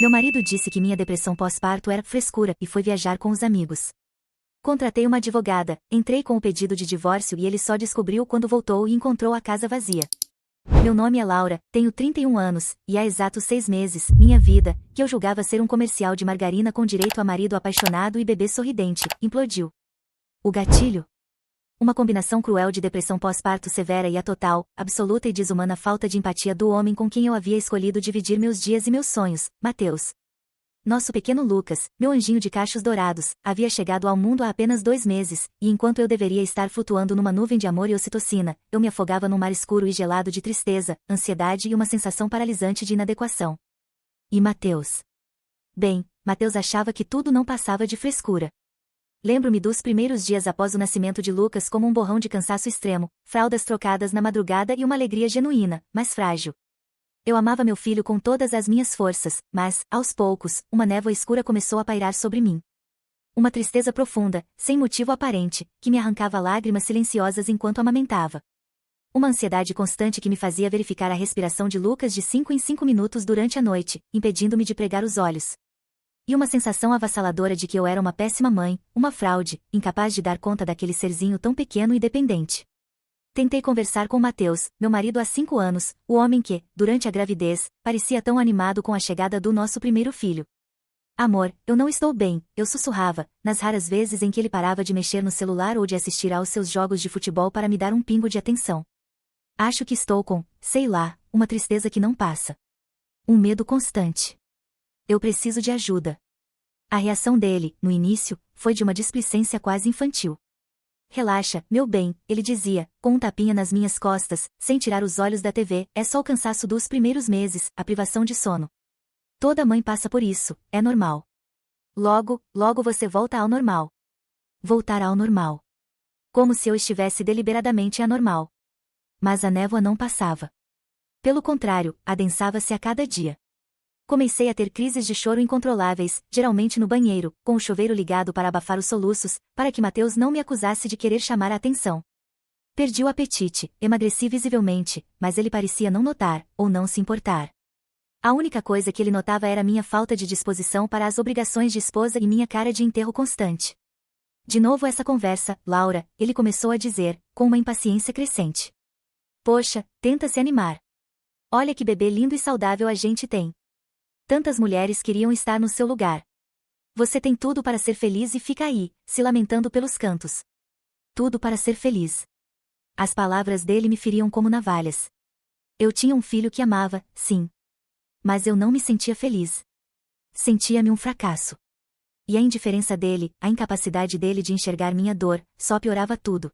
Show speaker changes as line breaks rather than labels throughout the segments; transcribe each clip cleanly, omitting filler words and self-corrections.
Meu marido disse que minha depressão pós-parto era frescura e foi viajar com os amigos. Contratei uma advogada, entrei com o pedido de divórcio e ele só descobriu quando voltou e encontrou a casa vazia. Meu nome é Laura, tenho 31 anos, e há exatos 6 meses, minha vida, que eu julgava ser um comercial de margarina com direito a marido apaixonado e bebê sorridente, implodiu. O gatilho? Uma combinação cruel de depressão pós-parto severa e a total, absoluta e desumana falta de empatia do homem com quem eu havia escolhido dividir meus dias e meus sonhos, Mateus. Nosso pequeno Lucas, meu anjinho de cachos dourados, havia chegado ao mundo há apenas 2 meses, e enquanto eu deveria estar flutuando numa nuvem de amor e ocitocina, eu me afogava num mar escuro e gelado de tristeza, ansiedade e uma sensação paralisante de inadequação. E Mateus? Bem, Mateus achava que tudo não passava de frescura. Lembro-me dos primeiros dias após o nascimento de Lucas como um borrão de cansaço extremo, fraldas trocadas na madrugada e uma alegria genuína, mas frágil. Eu amava meu filho com todas as minhas forças, mas, aos poucos, uma névoa escura começou a pairar sobre mim. Uma tristeza profunda, sem motivo aparente, que me arrancava lágrimas silenciosas enquanto amamentava. Uma ansiedade constante que me fazia verificar a respiração de Lucas de 5 em 5 minutos durante a noite, impedindo-me de pregar os olhos. E uma sensação avassaladora de que eu era uma péssima mãe, uma fraude, incapaz de dar conta daquele serzinho tão pequeno e dependente. Tentei conversar com Mateus, meu marido há 5 anos, o homem que, durante a gravidez, parecia tão animado com a chegada do nosso primeiro filho. Amor, eu não estou bem, eu sussurrava, nas raras vezes em que ele parava de mexer no celular ou de assistir aos seus jogos de futebol para me dar um pingo de atenção. Acho que estou com, sei lá, uma tristeza que não passa. Um medo constante. Eu preciso de ajuda. A reação dele, no início, foi de uma displicência quase infantil. Relaxa, meu bem, ele dizia, com um tapinha nas minhas costas, sem tirar os olhos da TV, é só o cansaço dos primeiros meses, a privação de sono. Toda mãe passa por isso, é normal. Logo, logo você volta ao normal. Voltar ao normal. Como se eu estivesse deliberadamente anormal. Mas a névoa não passava. Pelo contrário, adensava-se a cada dia. Comecei a ter crises de choro incontroláveis, geralmente no banheiro, com o chuveiro ligado para abafar os soluços, para que Mateus não me acusasse de querer chamar a atenção. Perdi o apetite, emagreci visivelmente, mas ele parecia não notar, ou não se importar. A única coisa que ele notava era minha falta de disposição para as obrigações de esposa e minha cara de enterro constante. De novo essa conversa, Laura, ele começou a dizer, com uma impaciência crescente. Poxa, tenta se animar. Olha que bebê lindo e saudável a gente tem. Tantas mulheres queriam estar no seu lugar. Você tem tudo para ser feliz e fica aí, se lamentando pelos cantos. Tudo para ser feliz. As palavras dele me feriam como navalhas. Eu tinha um filho que amava, sim. Mas eu não me sentia feliz. Sentia-me um fracasso. E a indiferença dele, a incapacidade dele de enxergar minha dor, só piorava tudo.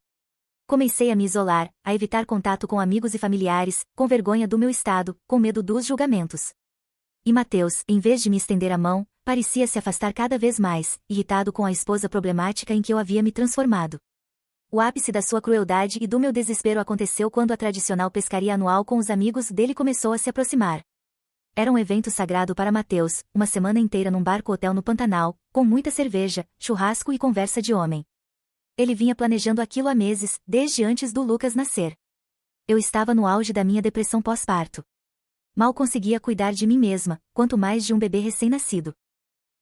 Comecei a me isolar, a evitar contato com amigos e familiares, com vergonha do meu estado, com medo dos julgamentos. E Mateus, em vez de me estender a mão, parecia se afastar cada vez mais, irritado com a esposa problemática em que eu havia me transformado. O ápice da sua crueldade e do meu desespero aconteceu quando a tradicional pescaria anual com os amigos dele começou a se aproximar. Era um evento sagrado para Mateus, uma semana inteira num barco-hotel no Pantanal, com muita cerveja, churrasco e conversa de homem. Ele vinha planejando aquilo há meses, desde antes do Lucas nascer. Eu estava no auge da minha depressão pós-parto. Mal conseguia cuidar de mim mesma, quanto mais de um bebê recém-nascido.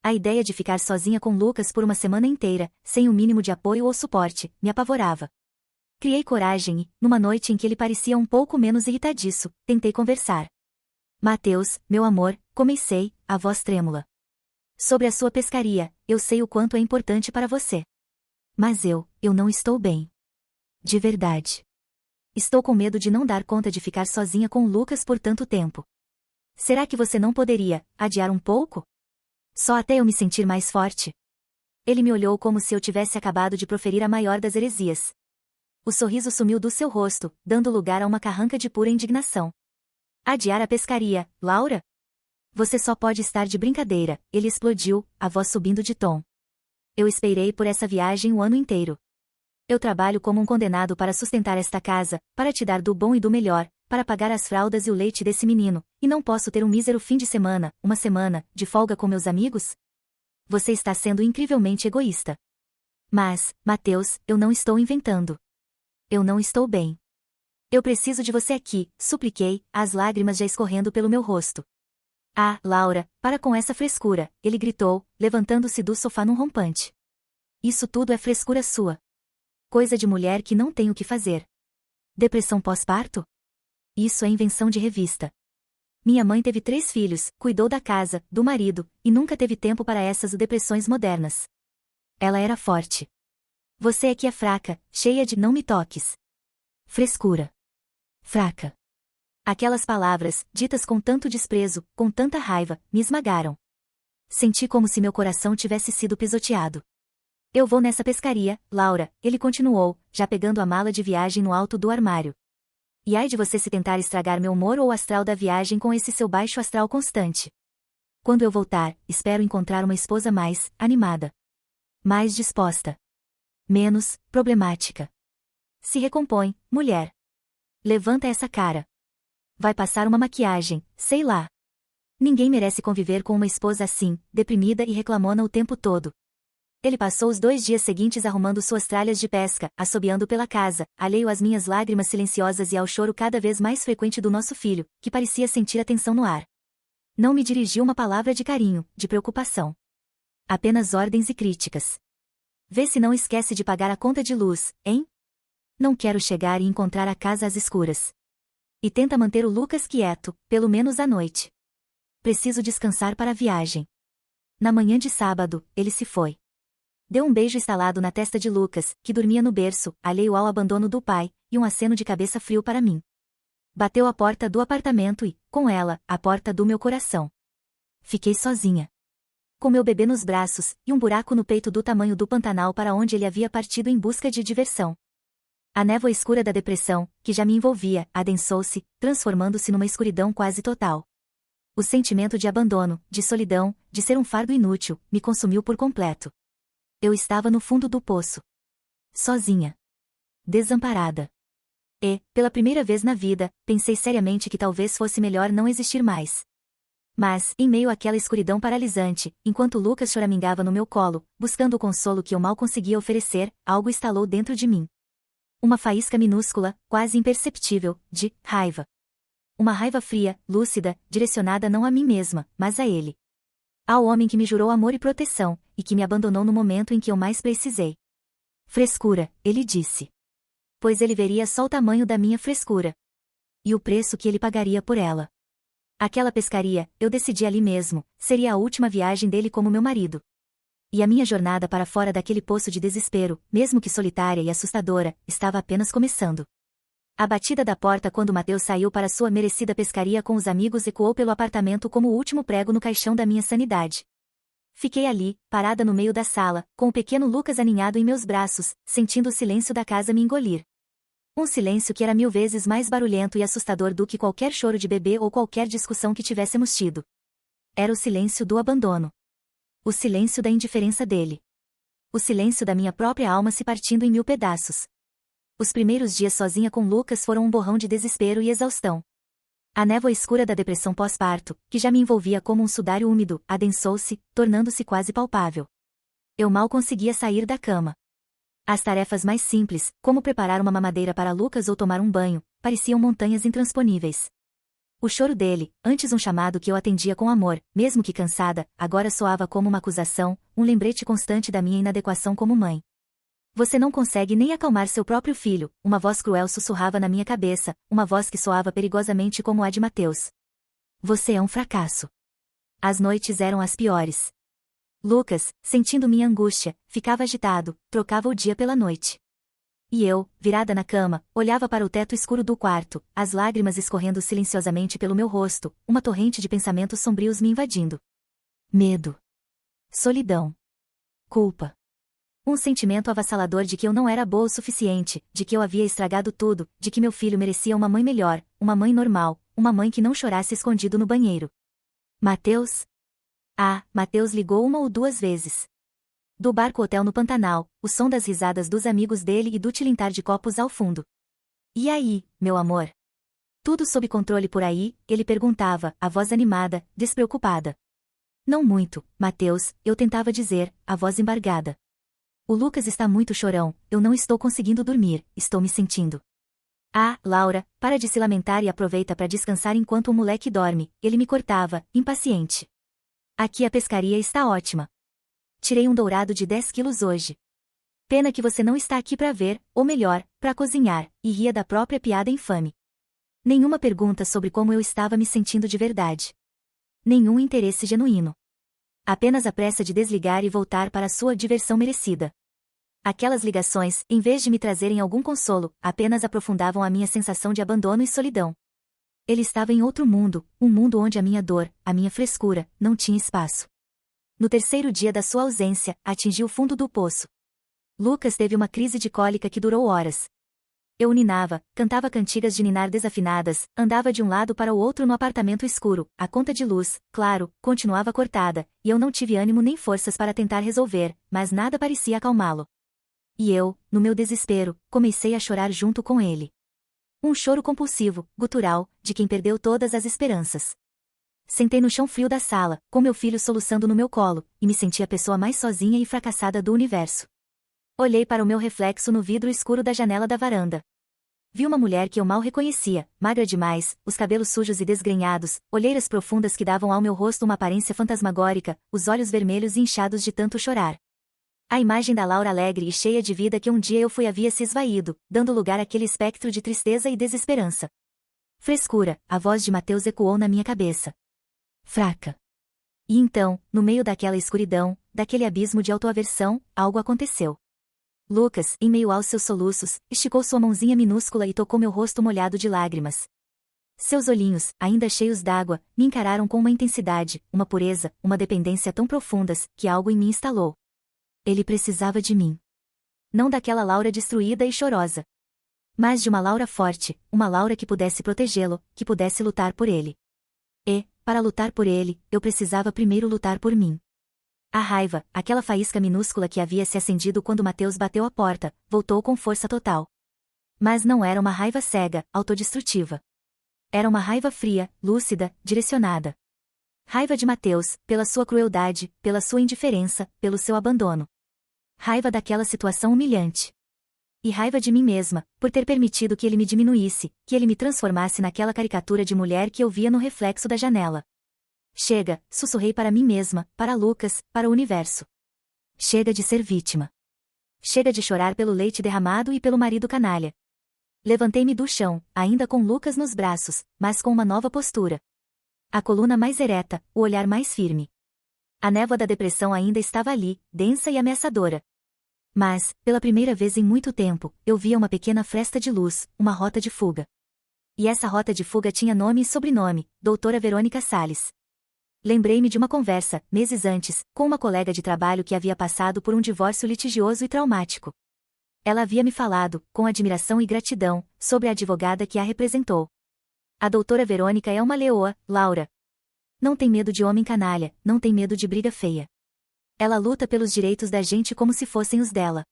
A ideia de ficar sozinha com Lucas por uma semana inteira, sem o mínimo de apoio ou suporte, me apavorava. Criei coragem e, numa noite em que ele parecia um pouco menos irritadiço, tentei conversar. Mateus, meu amor, comecei, a voz trêmula. Sobre a sua pescaria, eu sei o quanto é importante para você. Mas eu não estou bem. De verdade. Estou com medo de não dar conta de ficar sozinha com o Lucas por tanto tempo. Será que você não poderia adiar um pouco? Só até eu me sentir mais forte? Ele me olhou como se eu tivesse acabado de proferir a maior das heresias. O sorriso sumiu do seu rosto, dando lugar a uma carranca de pura indignação. Adiar a pescaria, Laura? Você só pode estar de brincadeira, ele explodiu, a voz subindo de tom. Eu esperei por essa viagem o ano inteiro. Eu trabalho como um condenado para sustentar esta casa, para te dar do bom e do melhor, para pagar as fraldas e o leite desse menino, e não posso ter um mísero fim de semana, uma semana, de folga com meus amigos? Você está sendo incrivelmente egoísta. Mas, Mateus, eu não estou inventando. Eu não estou bem. Eu preciso de você aqui, supliquei, as lágrimas já escorrendo pelo meu rosto. Ah, Laura, para com essa frescura, ele gritou, levantando-se do sofá num rompante. Isso tudo é frescura sua. Coisa de mulher que não tem o que fazer. Depressão pós-parto? Isso é invenção de revista. Minha mãe teve 3 filhos, cuidou da casa, do marido, e nunca teve tempo para essas depressões modernas. Ela era forte. Você é que é fraca, cheia de não me toques. Frescura. Fraca. Aquelas palavras, ditas com tanto desprezo, com tanta raiva, me esmagaram. Senti como se meu coração tivesse sido pisoteado. Eu vou nessa pescaria, Laura, ele continuou, já pegando a mala de viagem no alto do armário. E ai de você se tentar estragar meu humor ou o astral da viagem com esse seu baixo astral constante. Quando eu voltar, espero encontrar uma esposa mais animada. Mais disposta. Menos problemática. Se recompõe, mulher. Levanta essa cara. Vai passar uma maquiagem, sei lá. Ninguém merece conviver com uma esposa assim, deprimida e reclamona o tempo todo. Ele passou os 2 dias seguintes arrumando suas tralhas de pesca, assobiando pela casa, alheio às minhas lágrimas silenciosas e ao choro cada vez mais frequente do nosso filho, que parecia sentir a tensão no ar. Não me dirigiu uma palavra de carinho, de preocupação. Apenas ordens e críticas. Vê se não esquece de pagar a conta de luz, hein? Não quero chegar e encontrar a casa às escuras. E tenta manter o Lucas quieto, pelo menos à noite. Preciso descansar para a viagem. Na manhã de sábado, ele se foi. Deu um beijo estalado na testa de Lucas, que dormia no berço, alheio ao abandono do pai, e um aceno de cabeça frio para mim. Bateu a porta do apartamento e, com ela, a porta do meu coração. Fiquei sozinha. Com meu bebê nos braços, e um buraco no peito do tamanho do Pantanal para onde ele havia partido em busca de diversão. A névoa escura da depressão, que já me envolvia, adensou-se, transformando-se numa escuridão quase total. O sentimento de abandono, de solidão, de ser um fardo inútil, me consumiu por completo. Eu estava no fundo do poço. Sozinha. Desamparada. E, pela primeira vez na vida, pensei seriamente que talvez fosse melhor não existir mais. Mas, em meio àquela escuridão paralisante, enquanto Lucas choramingava no meu colo, buscando o consolo que eu mal conseguia oferecer, algo estalou dentro de mim. Uma faísca minúscula, quase imperceptível, de raiva. Uma raiva fria, lúcida, direcionada não a mim mesma, mas a ele. Ao homem que me jurou amor e proteção, e que me abandonou no momento em que eu mais precisei. Frescura, ele disse. Pois ele veria só o tamanho da minha frescura. E o preço que ele pagaria por ela. Aquela pescaria, eu decidi ali mesmo, seria a última viagem dele como meu marido. E a minha jornada para fora daquele poço de desespero, mesmo que solitária e assustadora, estava apenas começando. A batida da porta quando Mateus saiu para sua merecida pescaria com os amigos ecoou pelo apartamento como o último prego no caixão da minha sanidade. Fiquei ali, parada no meio da sala, com o pequeno Lucas aninhado em meus braços, sentindo o silêncio da casa me engolir. Um silêncio que era 1000 vezes mais barulhento e assustador do que qualquer choro de bebê ou qualquer discussão que tivéssemos tido. Era o silêncio do abandono. O silêncio da indiferença dele. O silêncio da minha própria alma se partindo em 1000 pedaços. Os primeiros dias sozinha com Lucas foram um borrão de desespero e exaustão. A névoa escura da depressão pós-parto, que já me envolvia como um sudário úmido, adensou-se, tornando-se quase palpável. Eu mal conseguia sair da cama. As tarefas mais simples, como preparar uma mamadeira para Lucas ou tomar um banho, pareciam montanhas intransponíveis. O choro dele, antes um chamado que eu atendia com amor, mesmo que cansada, agora soava como uma acusação, um lembrete constante da minha inadequação como mãe. Você não consegue nem acalmar seu próprio filho, uma voz cruel sussurrava na minha cabeça, uma voz que soava perigosamente como a de Mateus. Você é um fracasso. As noites eram as piores. Lucas, sentindo minha angústia, ficava agitado, trocava o dia pela noite. E eu, virada na cama, olhava para o teto escuro do quarto, as lágrimas escorrendo silenciosamente pelo meu rosto, uma torrente de pensamentos sombrios me invadindo. Medo. Solidão. Culpa. Um sentimento avassalador de que eu não era boa o suficiente, de que eu havia estragado tudo, de que meu filho merecia uma mãe melhor, uma mãe normal, uma mãe que não chorasse escondido no banheiro. Mateus? Ah, Mateus ligou 1 ou 2 vezes. Do barco-hotel no Pantanal, o som das risadas dos amigos dele e do tilintar de copos ao fundo. E aí, meu amor? Tudo sob controle por aí? Ele perguntava, a voz animada, despreocupada. Não muito, Mateus, eu tentava dizer, a voz embargada. O Lucas está muito chorão, eu não estou conseguindo dormir, estou me sentindo Ah, Laura, para de se lamentar e aproveita para descansar enquanto o moleque dorme, ele me cortava, impaciente. Aqui a pescaria está ótima. Tirei um dourado de 10 quilos hoje. Pena que você não está aqui para ver, ou melhor, para cozinhar, e ria da própria piada infame. Nenhuma pergunta sobre como eu estava me sentindo de verdade. Nenhum interesse genuíno. Apenas a pressa de desligar e voltar para a sua diversão merecida. Aquelas ligações, em vez de me trazerem algum consolo, apenas aprofundavam a minha sensação de abandono e solidão. Ele estava em outro mundo, um mundo onde a minha dor, a minha frescura, não tinha espaço. No terceiro dia da sua ausência, atingi o fundo do poço. Lucas teve uma crise de cólica que durou horas. Eu ninava, cantava cantigas de ninar desafinadas, andava de um lado para o outro no apartamento escuro, a conta de luz, claro, continuava cortada, e eu não tive ânimo nem forças para tentar resolver, mas nada parecia acalmá-lo. E eu, no meu desespero, comecei a chorar junto com ele. Um choro compulsivo, gutural, de quem perdeu todas as esperanças. Sentei no chão frio da sala, com meu filho soluçando no meu colo, e me senti a pessoa mais sozinha e fracassada do universo. Olhei para o meu reflexo no vidro escuro da janela da varanda. Vi uma mulher que eu mal reconhecia, magra demais, os cabelos sujos e desgrenhados, olheiras profundas que davam ao meu rosto uma aparência fantasmagórica, os olhos vermelhos e inchados de tanto chorar. A imagem da Laura alegre e cheia de vida que um dia eu fui havia se esvaído, dando lugar àquele espectro de tristeza e desesperança. Frescura, a voz de Mateus ecoou na minha cabeça. Fraca. E então, no meio daquela escuridão, daquele abismo de autoaversão, algo aconteceu. Lucas, em meio aos seus soluços, esticou sua mãozinha minúscula e tocou meu rosto molhado de lágrimas. Seus olhinhos, ainda cheios d'água, me encararam com uma intensidade, uma pureza, uma dependência tão profundas, que algo em mim estalou. Ele precisava de mim. Não daquela Laura destruída e chorosa. Mas de uma Laura forte, uma Laura que pudesse protegê-lo, que pudesse lutar por ele. E, para lutar por ele, eu precisava primeiro lutar por mim. A raiva, aquela faísca minúscula que havia se acendido quando Mateus bateu a porta, voltou com força total. Mas não era uma raiva cega, autodestrutiva. Era uma raiva fria, lúcida, direcionada. Raiva de Mateus, pela sua crueldade, pela sua indiferença, pelo seu abandono. Raiva daquela situação humilhante. E raiva de mim mesma, por ter permitido que ele me diminuísse, que ele me transformasse naquela caricatura de mulher que eu via no reflexo da janela. Chega, sussurrei para mim mesma, para Lucas, para o universo. Chega de ser vítima. Chega de chorar pelo leite derramado e pelo marido canalha. Levantei-me do chão, ainda com Lucas nos braços, mas com uma nova postura. A coluna mais ereta, o olhar mais firme. A névoa da depressão ainda estava ali, densa e ameaçadora. Mas, pela primeira vez em muito tempo, eu via uma pequena fresta de luz, uma rota de fuga. E essa rota de fuga tinha nome e sobrenome, Doutora Verônica Salles. Lembrei-me de uma conversa, meses antes, com uma colega de trabalho que havia passado por um divórcio litigioso e traumático. Ela havia me falado, com admiração e gratidão, sobre a advogada que a representou. A doutora Verônica é uma leoa, Laura. Não tem medo de homem canalha, não tem medo de briga feia. Ela luta pelos direitos da gente como se fossem os dela.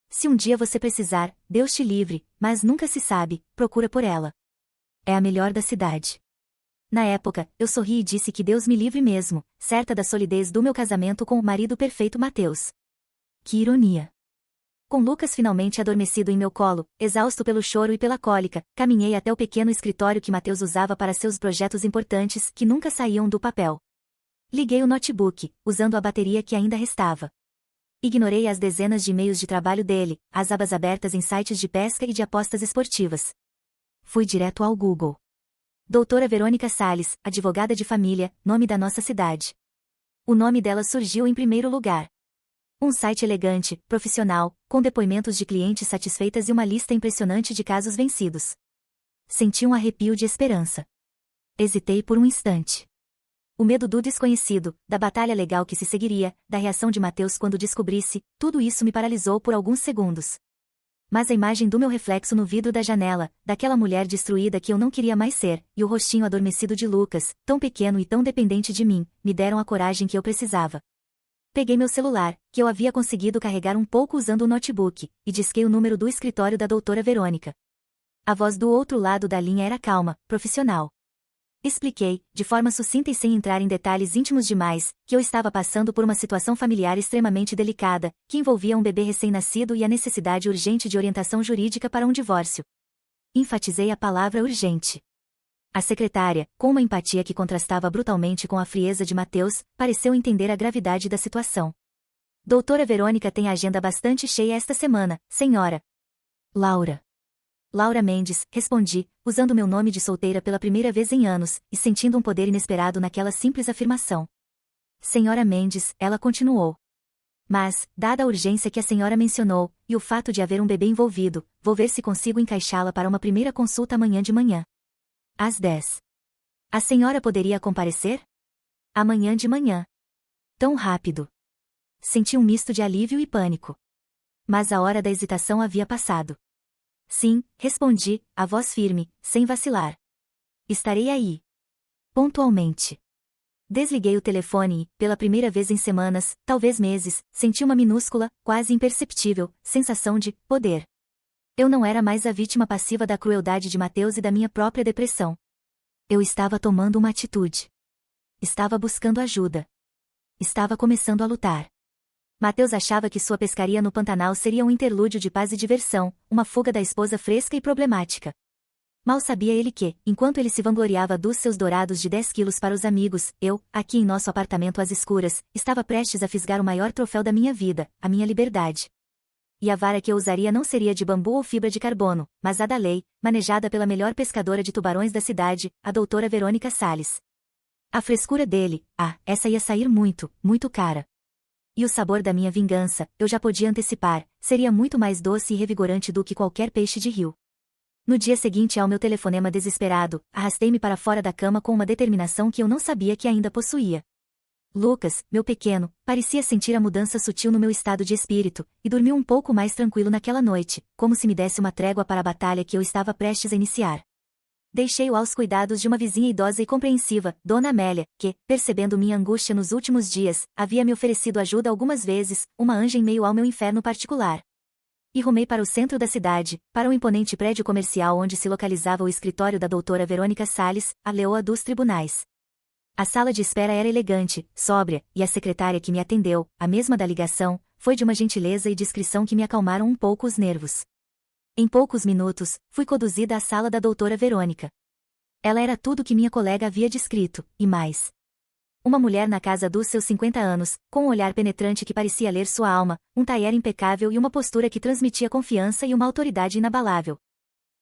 Se um dia você precisar, Deus te livre, mas nunca se sabe, procura por ela. É a melhor da cidade. Na época, eu sorri e disse que Deus me livre mesmo, certa da solidez do meu casamento com o marido perfeito Mateus. Que ironia. Com Lucas finalmente adormecido em meu colo, exausto pelo choro e pela cólica, caminhei até o pequeno escritório que Mateus usava para seus projetos importantes que nunca saíam do papel. Liguei o notebook, usando a bateria que ainda restava. Ignorei as dezenas de e-mails de trabalho dele, as abas abertas em sites de pesca e de apostas esportivas. Fui direto ao Google. Doutora Verônica Salles, advogada de família, nome da nossa cidade. O nome dela surgiu em primeiro lugar. Um site elegante, profissional, com depoimentos de clientes satisfeitas e uma lista impressionante de casos vencidos. Senti um arrepio de esperança. Hesitei por um instante. O medo do desconhecido, da batalha legal que se seguiria, da reação de Mateus quando descobrisse, tudo isso me paralisou por alguns segundos. Mas a imagem do meu reflexo no vidro da janela, daquela mulher destruída que eu não queria mais ser, e o rostinho adormecido de Lucas, tão pequeno e tão dependente de mim, me deram a coragem que eu precisava. Peguei meu celular, que eu havia conseguido carregar um pouco usando o notebook, e disquei o número do escritório da doutora Verônica. A voz do outro lado da linha era calma, profissional. Expliquei, de forma sucinta e sem entrar em detalhes íntimos demais, que eu estava passando por uma situação familiar extremamente delicada, que envolvia um bebê recém-nascido e a necessidade urgente de orientação jurídica para um divórcio. Enfatizei a palavra urgente. A secretária, com uma empatia que contrastava brutalmente com a frieza de Mateus, pareceu entender a gravidade da situação. Doutora Verônica tem a agenda bastante cheia esta semana, senhora. Laura. Laura Mendes, respondi, usando meu nome de solteira pela primeira vez em anos, e sentindo um poder inesperado naquela simples afirmação. Senhora Mendes, ela continuou. Mas, dada a urgência que a senhora mencionou, e o fato de haver um bebê envolvido, vou ver se consigo encaixá-la para uma primeira consulta amanhã de manhã. Às 10. A senhora poderia comparecer? Amanhã de manhã. Tão rápido. Senti um misto de alívio e pânico. Mas a hora da hesitação havia passado. Sim, respondi, a voz firme, sem vacilar. Estarei aí. Pontualmente. Desliguei o telefone e, pela primeira vez em semanas, talvez meses, senti uma minúscula, quase imperceptível, sensação de poder. Eu não era mais a vítima passiva da crueldade de Mateus e da minha própria depressão. Eu estava tomando uma atitude. Estava buscando ajuda. Estava começando a lutar. Mateus achava que sua pescaria no Pantanal seria um interlúdio de paz e diversão, uma fuga da esposa fresca e problemática. Mal sabia ele que, enquanto ele se vangloriava dos seus dourados de 10 quilos para os amigos, eu, aqui em nosso apartamento às escuras, estava prestes a fisgar o maior troféu da minha vida, a minha liberdade. E a vara que eu usaria não seria de bambu ou fibra de carbono, mas a da lei, manejada pela melhor pescadora de tubarões da cidade, a doutora Verônica Salles. A frescura dele, essa ia sair muito, muito cara. E o sabor da minha vingança, eu já podia antecipar, seria muito mais doce e revigorante do que qualquer peixe de rio. No dia seguinte ao meu telefonema desesperado, arrastei-me para fora da cama com uma determinação que eu não sabia que ainda possuía. Lucas, meu pequeno, parecia sentir a mudança sutil no meu estado de espírito, e dormiu um pouco mais tranquilo naquela noite, como se me desse uma trégua para a batalha que eu estava prestes a iniciar. Deixei-o aos cuidados de uma vizinha idosa e compreensiva, Dona Amélia, que, percebendo minha angústia nos últimos dias, havia me oferecido ajuda algumas vezes, uma anja em meio ao meu inferno particular. E rumei para o centro da cidade, para o imponente prédio comercial onde se localizava o escritório da doutora Verônica Salles, a leoa dos tribunais. A sala de espera era elegante, sóbria, e a secretária que me atendeu, a mesma da ligação, foi de uma gentileza e discrição que me acalmaram um pouco os nervos. Em poucos minutos, fui conduzida à sala da doutora Verônica. Ela era tudo que minha colega havia descrito, e mais. Uma mulher na casa dos seus 50 anos, com um olhar penetrante que parecia ler sua alma, um taier impecável e uma postura que transmitia confiança e uma autoridade inabalável.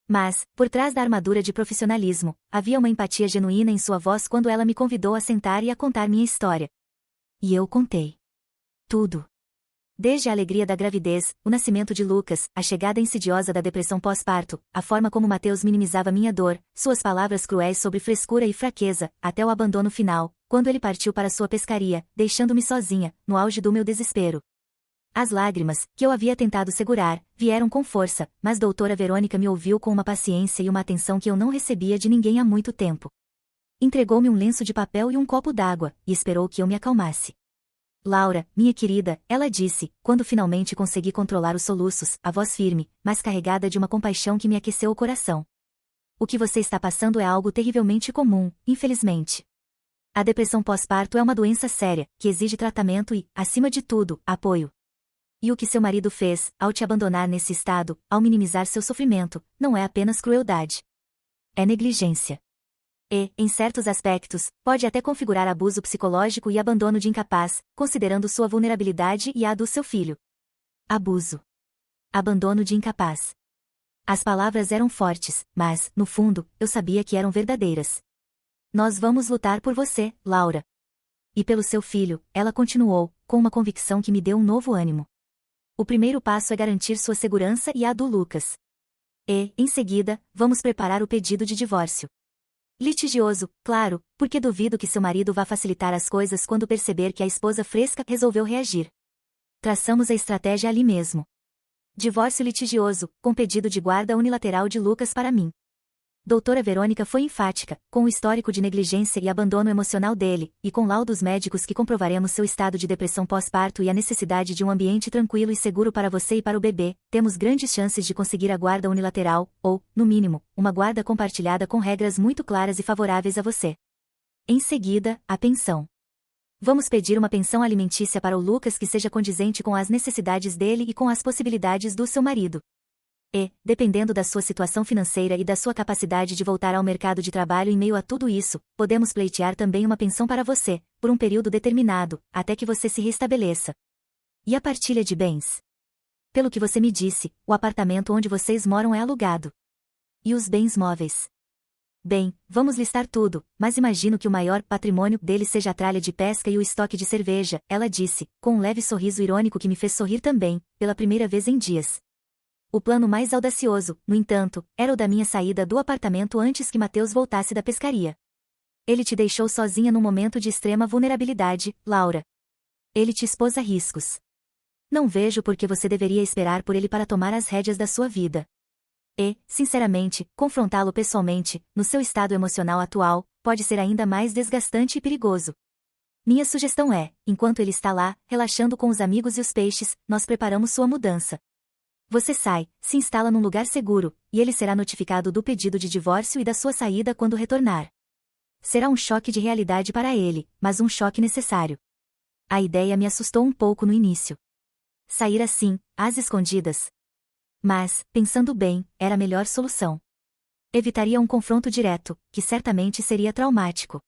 Mas, por trás da armadura de profissionalismo, havia uma empatia genuína em sua voz quando ela me convidou a sentar e a contar minha história. E eu contei. Tudo. Desde a alegria da gravidez, o nascimento de Lucas, a chegada insidiosa da depressão pós-parto, a forma como Mateus minimizava minha dor, suas palavras cruéis sobre frescura e fraqueza, até o abandono final, quando ele partiu para sua pescaria, deixando-me sozinha, no auge do meu desespero. As lágrimas, que eu havia tentado segurar, vieram com força, mas doutora Verônica me ouviu com uma paciência e uma atenção que eu não recebia de ninguém há muito tempo. Entregou-me um lenço de papel e um copo d'água, e esperou que eu me acalmasse. Laura, minha querida, ela disse, quando finalmente consegui controlar os soluços, a voz firme, mas carregada de uma compaixão que me aqueceu o coração. O que você está passando é algo terrivelmente comum, infelizmente. A depressão pós-parto é uma doença séria, que exige tratamento e, acima de tudo, apoio. E o que seu marido fez, ao te abandonar nesse estado, ao minimizar seu sofrimento, não é apenas crueldade. É negligência. E, em certos aspectos, pode até configurar abuso psicológico e abandono de incapaz, considerando sua vulnerabilidade e a do seu filho. Abuso. Abandono de incapaz. As palavras eram fortes, mas, no fundo, eu sabia que eram verdadeiras. Nós vamos lutar por você, Laura. E pelo seu filho, ela continuou, com uma convicção que me deu um novo ânimo. O primeiro passo é garantir sua segurança e a do Lucas. E, em seguida, vamos preparar o pedido de divórcio. Litigioso, claro, porque duvido que seu marido vá facilitar as coisas quando perceber que a esposa fresca resolveu reagir. Traçamos a estratégia ali mesmo. Divórcio litigioso, com pedido de guarda unilateral de Lucas para mim. Doutora Verônica foi enfática, com o histórico de negligência e abandono emocional dele, e com laudos médicos que comprovaremos seu estado de depressão pós-parto e a necessidade de um ambiente tranquilo e seguro para você e para o bebê, temos grandes chances de conseguir a guarda unilateral, ou, no mínimo, uma guarda compartilhada com regras muito claras e favoráveis a você. Em seguida, a pensão. Vamos pedir uma pensão alimentícia para o Lucas que seja condizente com as necessidades dele e com as possibilidades do seu marido. E, dependendo da sua situação financeira e da sua capacidade de voltar ao mercado de trabalho em meio a tudo isso, podemos pleitear também uma pensão para você, por um período determinado, até que você se restabeleça. E a partilha de bens? Pelo que você me disse, o apartamento onde vocês moram é alugado. E os bens móveis? Bem, vamos listar tudo, mas imagino que o maior patrimônio dele seja a tralha de pesca e o estoque de cerveja, ela disse, com um leve sorriso irônico que me fez sorrir também, pela primeira vez em dias. O plano mais audacioso, no entanto, era o da minha saída do apartamento antes que Mateus voltasse da pescaria. Ele te deixou sozinha num momento de extrema vulnerabilidade, Laura. Ele te expôs a riscos. Não vejo por que você deveria esperar por ele para tomar as rédeas da sua vida. E, sinceramente, confrontá-lo pessoalmente, no seu estado emocional atual, pode ser ainda mais desgastante e perigoso. Minha sugestão é, enquanto ele está lá, relaxando com os amigos e os peixes, nós preparamos sua mudança. Você sai, se instala num lugar seguro, e ele será notificado do pedido de divórcio e da sua saída quando retornar. Será um choque de realidade para ele, mas um choque necessário. A ideia me assustou um pouco no início. Sair assim, às escondidas. Mas, pensando bem, era a melhor solução. Evitaria um confronto direto, que certamente seria traumático.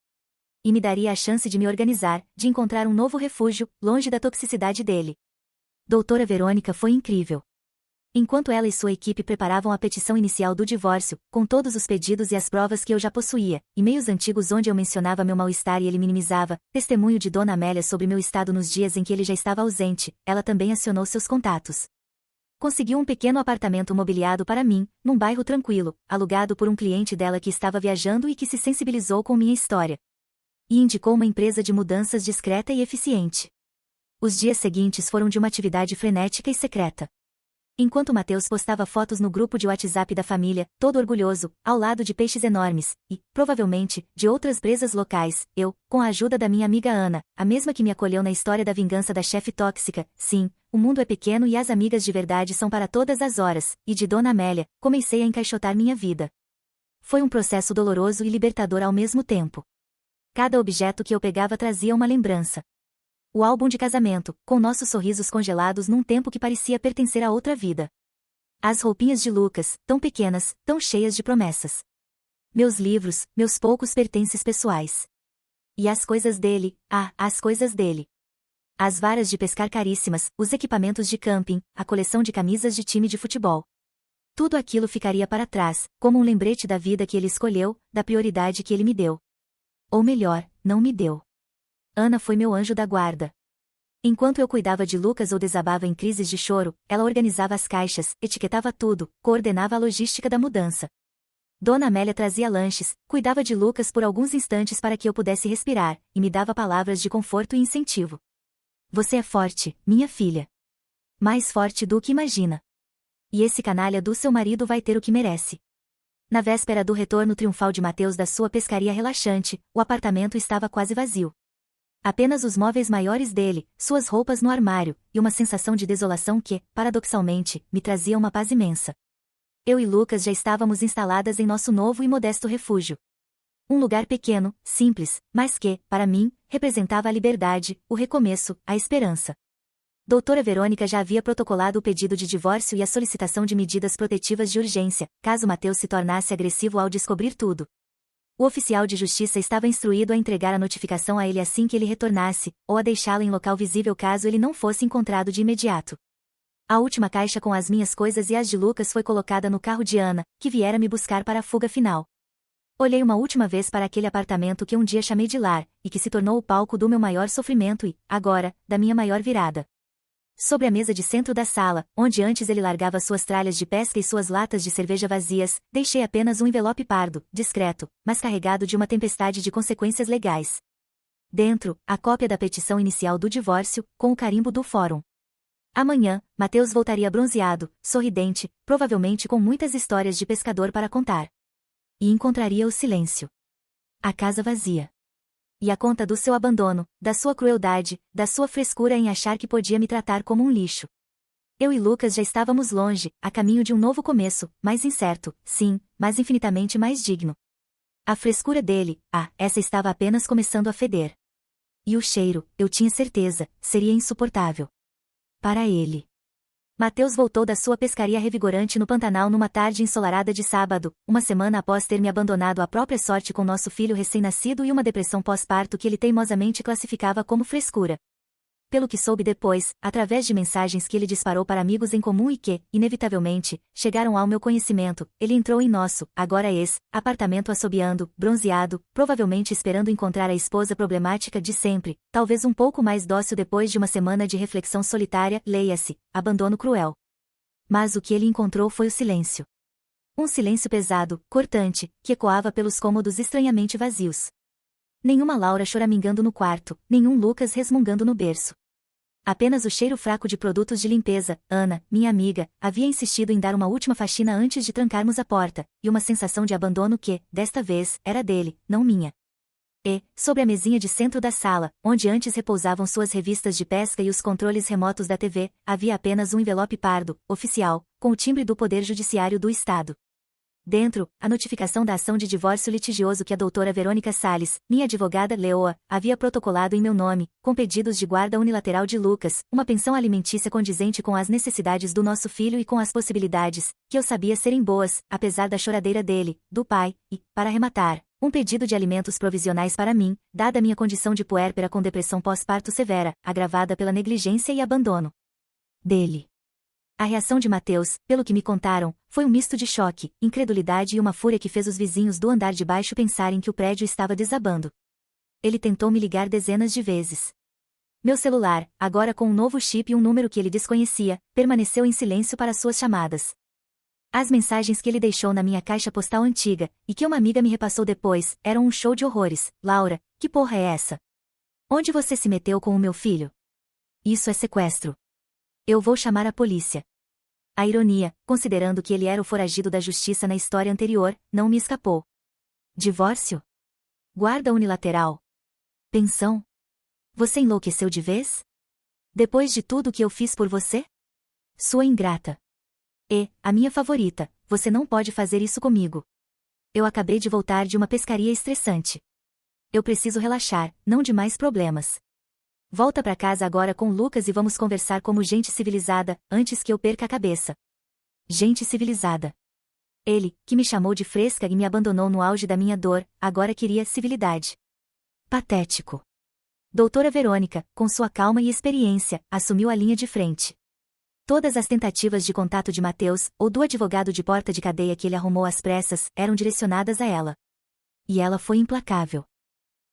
E me daria a chance de me organizar, de encontrar um novo refúgio, longe da toxicidade dele. Doutora Verônica foi incrível. Enquanto ela e sua equipe preparavam a petição inicial do divórcio, com todos os pedidos e as provas que eu já possuía, e-mails antigos onde eu mencionava meu mal-estar e ele minimizava, testemunho de Dona Amélia sobre meu estado nos dias em que ele já estava ausente, ela também acionou seus contatos. Conseguiu um pequeno apartamento mobiliado para mim, num bairro tranquilo, alugado por um cliente dela que estava viajando e que se sensibilizou com minha história. E indicou uma empresa de mudanças discreta e eficiente. Os dias seguintes foram de uma atividade frenética e secreta. Enquanto Mateus postava fotos no grupo de WhatsApp da família, todo orgulhoso, ao lado de peixes enormes, e, provavelmente, de outras presas locais, eu, com a ajuda da minha amiga Ana, a mesma que me acolheu na história da vingança da chefe tóxica, sim, o mundo é pequeno e as amigas de verdade são para todas as horas, e de Dona Amélia, comecei a encaixotar minha vida. Foi um processo doloroso e libertador ao mesmo tempo. Cada objeto que eu pegava trazia uma lembrança. O álbum de casamento, com nossos sorrisos congelados num tempo que parecia pertencer a outra vida. As roupinhas de Lucas, tão pequenas, tão cheias de promessas. Meus livros, meus poucos pertences pessoais. E as coisas dele, as coisas dele. As varas de pescar caríssimas, os equipamentos de camping, a coleção de camisas de time de futebol. Tudo aquilo ficaria para trás, como um lembrete da vida que ele escolheu, da prioridade que ele me deu. Ou melhor, não me deu. Ana foi meu anjo da guarda. Enquanto eu cuidava de Lucas ou desabava em crises de choro, ela organizava as caixas, etiquetava tudo, coordenava a logística da mudança. Dona Amélia trazia lanches, cuidava de Lucas por alguns instantes para que eu pudesse respirar, e me dava palavras de conforto e incentivo. Você é forte, minha filha. Mais forte do que imagina. E esse canalha do seu marido vai ter o que merece. Na véspera do retorno triunfal de Mateus da sua pescaria relaxante, o apartamento estava quase vazio. Apenas os móveis maiores dele, suas roupas no armário, e uma sensação de desolação que, paradoxalmente, me trazia uma paz imensa. Eu e Lucas já estávamos instaladas em nosso novo e modesto refúgio. Um lugar pequeno, simples, mas que, para mim, representava a liberdade, o recomeço, a esperança. Doutora Verônica já havia protocolado o pedido de divórcio e a solicitação de medidas protetivas de urgência, caso Mateus se tornasse agressivo ao descobrir tudo. O oficial de justiça estava instruído a entregar a notificação a ele assim que ele retornasse, ou a deixá-lo em local visível caso ele não fosse encontrado de imediato. A última caixa com as minhas coisas e as de Lucas foi colocada no carro de Ana, que viera me buscar para a fuga final. Olhei uma última vez para aquele apartamento que um dia chamei de lar, e que se tornou o palco do meu maior sofrimento e, agora, da minha maior virada. Sobre a mesa de centro da sala, onde antes ele largava suas tralhas de pesca e suas latas de cerveja vazias, deixei apenas um envelope pardo, discreto, mas carregado de uma tempestade de consequências legais. Dentro, a cópia da petição inicial do divórcio, com o carimbo do fórum. Amanhã, Mateus voltaria bronzeado, sorridente, provavelmente com muitas histórias de pescador para contar. E encontraria o silêncio. A casa vazia. E a conta do seu abandono, da sua crueldade, da sua frescura em achar que podia me tratar como um lixo. Eu e Lucas já estávamos longe, a caminho de um novo começo, mais incerto, sim, mas infinitamente mais digno. A frescura dele, essa estava apenas começando a feder. E o cheiro, eu tinha certeza, seria insuportável. Para ele. Mateus voltou da sua pescaria revigorante no Pantanal numa tarde ensolarada de sábado, uma semana após ter me abandonado à própria sorte com nosso filho recém-nascido e uma depressão pós-parto que ele teimosamente classificava como frescura. Pelo que soube depois, através de mensagens que ele disparou para amigos em comum e que, inevitavelmente, chegaram ao meu conhecimento, ele entrou em nosso, agora apartamento assobiando, bronzeado, provavelmente esperando encontrar a esposa problemática de sempre, talvez um pouco mais dócil depois de uma semana de reflexão solitária, leia-se, abandono cruel. Mas o que ele encontrou foi o silêncio. Um silêncio pesado, cortante, que ecoava pelos cômodos estranhamente vazios. Nenhuma Laura choramingando no quarto, nenhum Lucas resmungando no berço. Apenas o cheiro fraco de produtos de limpeza. Ana, minha amiga, havia insistido em dar uma última faxina antes de trancarmos a porta, e uma sensação de abandono que, desta vez, era dele, não minha. E, sobre a mesinha de centro da sala, onde antes repousavam suas revistas de pesca e os controles remotos da TV, havia apenas um envelope pardo, oficial, com o timbre do Poder Judiciário do Estado. Dentro, a notificação da ação de divórcio litigioso que a doutora Verônica Salles, minha advogada leoa, havia protocolado em meu nome, com pedidos de guarda unilateral de Lucas, uma pensão alimentícia condizente com as necessidades do nosso filho e com as possibilidades, que eu sabia serem boas, apesar da choradeira dele, do pai, e, para arrematar, um pedido de alimentos provisionais para mim, dada minha condição de puérpera com depressão pós-parto severa, agravada pela negligência e abandono dele. A reação de Mateus, pelo que me contaram, foi um misto de choque, incredulidade e uma fúria que fez os vizinhos do andar de baixo pensarem que o prédio estava desabando. Ele tentou me ligar dezenas de vezes. Meu celular, agora com um novo chip e um número que ele desconhecia, permaneceu em silêncio para suas chamadas. As mensagens que ele deixou na minha caixa postal antiga, e que uma amiga me repassou depois, eram um show de horrores. Laura, que porra é essa? Onde você se meteu com o meu filho? Isso é sequestro. Eu vou chamar a polícia. A ironia, considerando que ele era o foragido da justiça na história anterior, não me escapou. Divórcio? Guarda unilateral? Pensão? Você enlouqueceu de vez? Depois de tudo que eu fiz por você? Sua ingrata. E, a minha favorita, você não pode fazer isso comigo. Eu acabei de voltar de uma pescaria estressante. Eu preciso relaxar, não de mais problemas. Volta pra casa agora com Lucas e vamos conversar como gente civilizada, antes que eu perca a cabeça. Gente civilizada. Ele, que me chamou de fresca e me abandonou no auge da minha dor, agora queria civilidade. Patético. Doutora Verônica, com sua calma e experiência, assumiu a linha de frente. Todas as tentativas de contato de Mateus, ou do advogado de porta de cadeia que ele arrumou às pressas, eram direcionadas a ela. E ela foi implacável.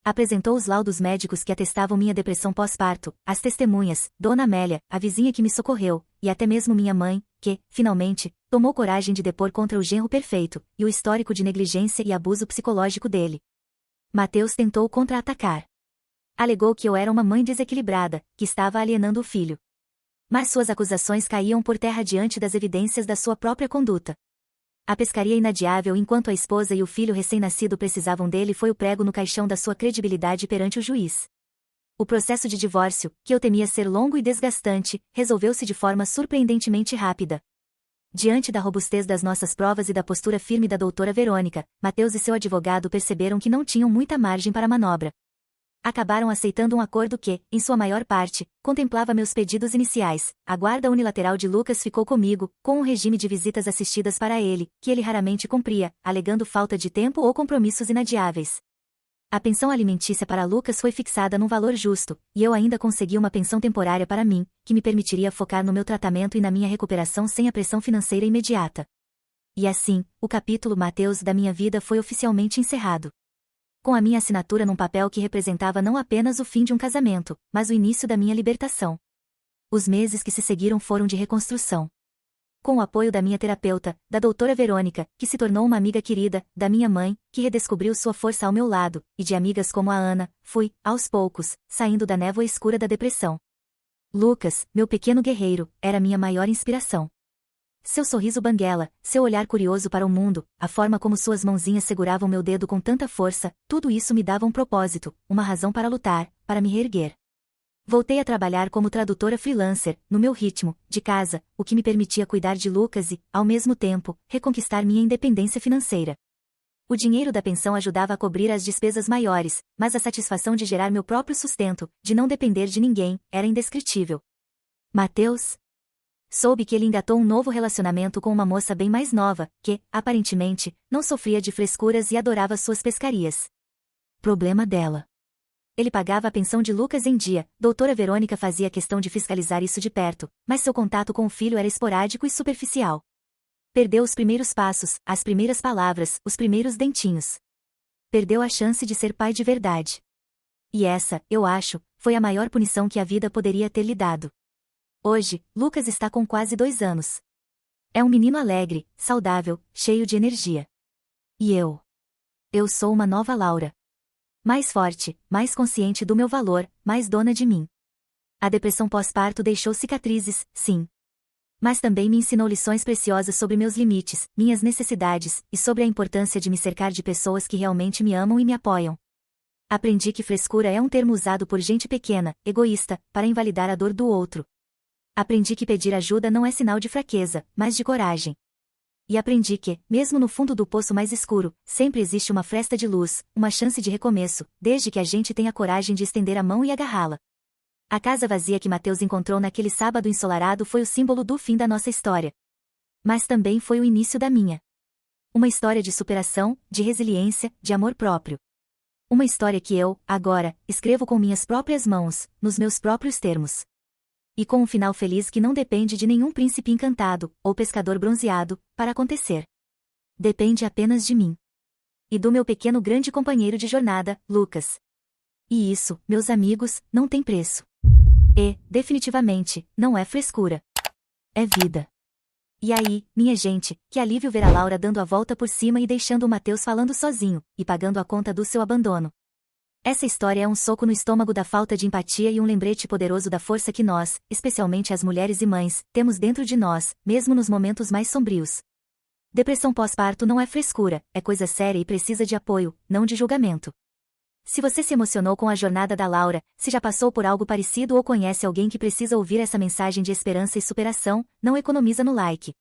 Apresentou os laudos médicos que atestavam minha depressão pós-parto, as testemunhas, Dona Amélia, a vizinha que me socorreu, e até mesmo minha mãe, que, finalmente, tomou coragem de depor contra o genro perfeito, e o histórico de negligência e abuso psicológico dele. Mateus tentou contra-atacar. Alegou que eu era uma mãe desequilibrada, que estava alienando o filho. Mas suas acusações caíam por terra diante das evidências da sua própria conduta. A pescaria inadiável enquanto a esposa e o filho recém-nascido precisavam dele foi o prego no caixão da sua credibilidade perante o juiz. O processo de divórcio, que eu temia ser longo e desgastante, resolveu-se de forma surpreendentemente rápida. Diante da robustez das nossas provas e da postura firme da doutora Verônica, Mateus e seu advogado perceberam que não tinham muita margem para manobra. Acabaram aceitando um acordo que, em sua maior parte, contemplava meus pedidos iniciais. A guarda unilateral de Lucas ficou comigo, com um regime de visitas assistidas para ele, que ele raramente cumpria, alegando falta de tempo ou compromissos inadiáveis. A pensão alimentícia para Lucas foi fixada num valor justo, e eu ainda consegui uma pensão temporária para mim, que me permitiria focar no meu tratamento e na minha recuperação sem a pressão financeira imediata. E assim, o capítulo Mateus da minha vida foi oficialmente encerrado. Com a minha assinatura num papel que representava não apenas o fim de um casamento, mas o início da minha libertação. Os meses que se seguiram foram de reconstrução. Com o apoio da minha terapeuta, da doutora Verônica, que se tornou uma amiga querida, da minha mãe, que redescobriu sua força ao meu lado, e de amigas como a Ana, fui, aos poucos, saindo da névoa escura da depressão. Lucas, meu pequeno guerreiro, era minha maior inspiração. Seu sorriso banguela, seu olhar curioso para o mundo, a forma como suas mãozinhas seguravam meu dedo com tanta força, tudo isso me dava um propósito, uma razão para lutar, para me reerguer. Voltei a trabalhar como tradutora freelancer, no meu ritmo, de casa, o que me permitia cuidar de Lucas e, ao mesmo tempo, reconquistar minha independência financeira. O dinheiro da pensão ajudava a cobrir as despesas maiores, mas a satisfação de gerar meu próprio sustento, de não depender de ninguém, era indescritível. Mateus? Soube que ele engatou um novo relacionamento com uma moça bem mais nova, que, aparentemente, não sofria de frescuras e adorava suas pescarias. Problema dela. Ele pagava a pensão de Lucas em dia, doutora Verônica fazia questão de fiscalizar isso de perto, mas seu contato com o filho era esporádico e superficial. Perdeu os primeiros passos, as primeiras palavras, os primeiros dentinhos. Perdeu a chance de ser pai de verdade. E essa, eu acho, foi a maior punição que a vida poderia ter lhe dado. Hoje, Lucas está com quase 2 anos. É um menino alegre, saudável, cheio de energia. E eu? Eu sou uma nova Laura. Mais forte, mais consciente do meu valor, mais dona de mim. A depressão pós-parto deixou cicatrizes, sim. Mas também me ensinou lições preciosas sobre meus limites, minhas necessidades, e sobre a importância de me cercar de pessoas que realmente me amam e me apoiam. Aprendi que frescura é um termo usado por gente pequena, egoísta, para invalidar a dor do outro. Aprendi que pedir ajuda não é sinal de fraqueza, mas de coragem. E aprendi que, mesmo no fundo do poço mais escuro, sempre existe uma fresta de luz, uma chance de recomeço, desde que a gente tenha coragem de estender a mão e agarrá-la. A casa vazia que Mateus encontrou naquele sábado ensolarado foi o símbolo do fim da nossa história. Mas também foi o início da minha. Uma história de superação, de resiliência, de amor próprio. Uma história que eu, agora, escrevo com minhas próprias mãos, nos meus próprios termos. E com um final feliz que não depende de nenhum príncipe encantado, ou pescador bronzeado, para acontecer. Depende apenas de mim. E do meu pequeno grande companheiro de jornada, Lucas. E isso, meus amigos, não tem preço. E, definitivamente, não é frescura. É vida. E aí, minha gente, que alívio ver a Laura dando a volta por cima e deixando o Mateus falando sozinho, e pagando a conta do seu abandono. Essa história é um soco no estômago da falta de empatia e um lembrete poderoso da força que nós, especialmente as mulheres e mães, temos dentro de nós, mesmo nos momentos mais sombrios. Depressão pós-parto não é frescura, é coisa séria e precisa de apoio, não de julgamento. Se você se emocionou com a jornada da Laura, se já passou por algo parecido ou conhece alguém que precisa ouvir essa mensagem de esperança e superação, não economiza no like.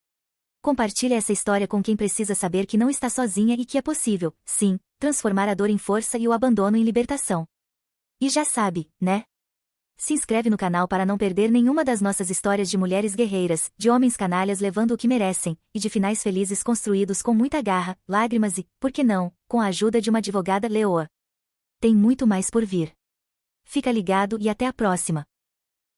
Compartilhe essa história com quem precisa saber que não está sozinha e que é possível, sim, transformar a dor em força e o abandono em libertação. E já sabe, né? Se inscreve no canal para não perder nenhuma das nossas histórias de mulheres guerreiras, de homens canalhas levando o que merecem, e de finais felizes construídos com muita garra, lágrimas e, por que não, com a ajuda de uma advogada leoa. Tem muito mais por vir. Fica ligado e até a próxima.